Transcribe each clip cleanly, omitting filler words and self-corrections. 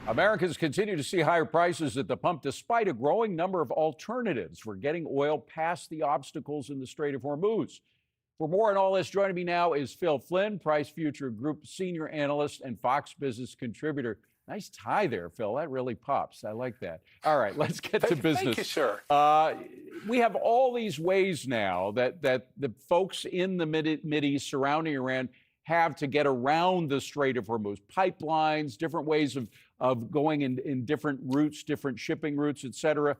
Americans continue to see higher prices at the pump despite a growing number of alternatives for getting oil past the obstacles in the Strait of Hormuz. For more on all this, joining me now is Phil Flynn, Price Future Group Senior Analyst and Fox Business Contributor. Nice tie there, Phil. That really pops. I like that. All right, let's get to business. Thank you, sir. We have all these ways now that the folks in the Mideast surrounding Iran have to get around the Strait of Hormuz. Pipelines, different ways of going in different routes, different shipping routes, et cetera.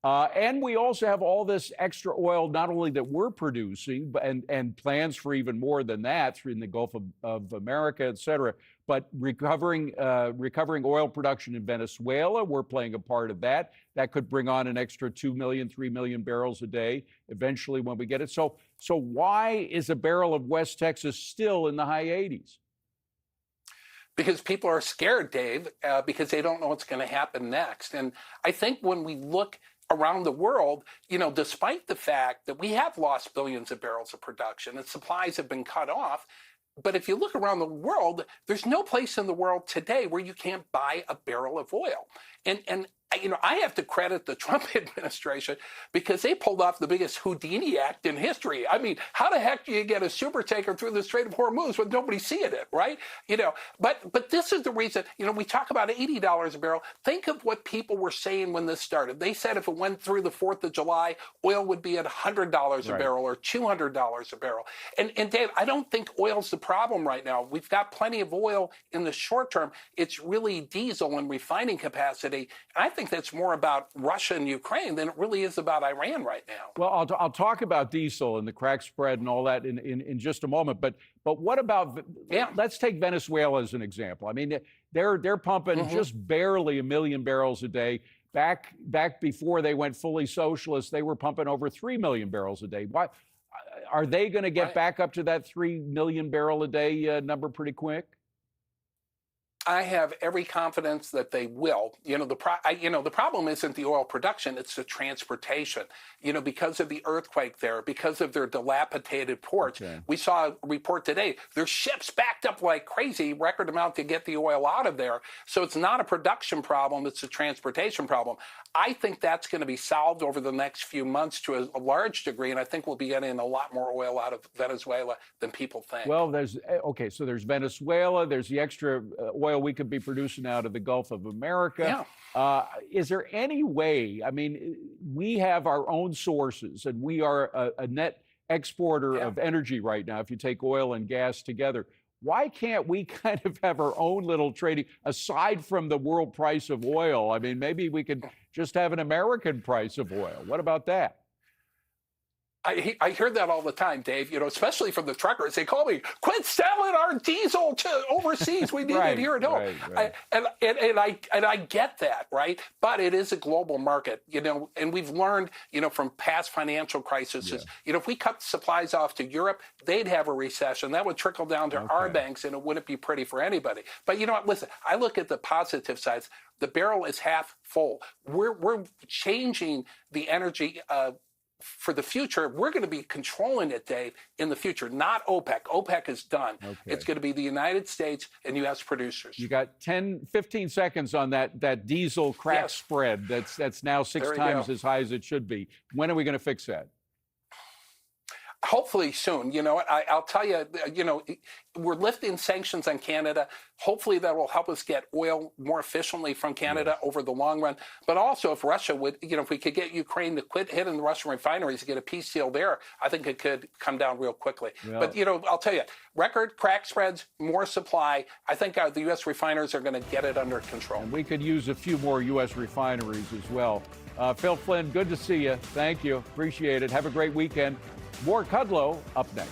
And we also have all this extra oil, not only that we're producing, and plans for even more than that through in the Gulf of America, et cetera, but recovering oil production in Venezuela. We're playing a part of that. That could bring on an extra 2 million, 3 million barrels a day eventually when we get it. So why is a barrel of West Texas still in the high 80s? Because people are scared, Dave, because they don't know what's going to happen next. And I think when we look around the world, despite the fact that we have lost billions of barrels of production and supplies have been cut off, but if you look around the world, there's no place in the world today where you can't buy a barrel of oil. And I have to credit the Trump administration because they pulled off the biggest Houdini act in history. I mean, how the heck do you get a super tanker through the Strait of Hormuz with nobody seeing it, right? But this is the reason, we talk about $80 a barrel. Think of what people were saying when this started. They said if it went through the 4th of July, oil would be at $100 a barrel or $200 a barrel. And Dave, I don't think oil's the problem right now. We've got plenty of oil in the short term. It's really diesel and refining capacity. I think that's more about Russia and Ukraine than it really is about Iran right now. Well, I'll talk about diesel and the crack spread and all that in just a moment. But what about, let's take Venezuela as an example. I mean, they're pumping just barely 1 million barrels a day. Back before they went fully socialist, they were pumping over 3 million barrels a day. Why are they going to get back up to that 3 million barrel a day number pretty quick? I have every confidence that they will. The problem isn't the oil production, it's the transportation. Because of the earthquake there, because of their dilapidated ports. Okay. We saw a report today, their ships backed up like crazy, record amount to get the oil out of there. So it's not a production problem, it's a transportation problem. I think that's going to be solved over the next few months to a large degree, and I think we'll be getting a lot more oil out of Venezuela than people think. Well, there's Venezuela, there's the extra oil we could be producing out of the Gulf of America. Yeah. Is there any way, I mean, we have our own sources, and we are a net exporter of energy right now, if you take oil and gas together. Why can't we kind of have our own little trading, aside from the world price of oil? I mean, maybe we could just have an American price of oil. What about that? I hear that all the time, Dave, especially from the truckers. They call me, quit selling our diesel to overseas. We need it here at home. Right. And I get that, right? But it is a global market, and we've learned, from past financial crises, if we cut supplies off to Europe, they'd have a recession. That would trickle down to our banks, and it wouldn't be pretty for anybody. But you know what? Listen, I look at the positive sides. The barrel is half full. We're changing the energy for the future. We're going to be controlling it, Dave, in the future, not OPEC. OPEC is done. Okay. It's going to be the United States and U.S. producers. You got 15 seconds on that diesel crack spread that's now 6 times as high as it should be. When are we going to fix that? Hopefully soon. I'll tell you, we're lifting sanctions on Canada. Hopefully that will help us get oil more efficiently from Canada over the long run. But also if Russia would, if we could get Ukraine to quit hitting the Russian refineries and get a peace deal there, I think it could come down real quickly. Yeah. But, I'll tell you, record crack spreads, more supply. I think the U.S. refiners are going to get it under control. And we could use a few more U.S. refineries as well. Phil Flynn, good to see you. Thank you. Appreciate it. Have a great weekend. More Kudlow up next.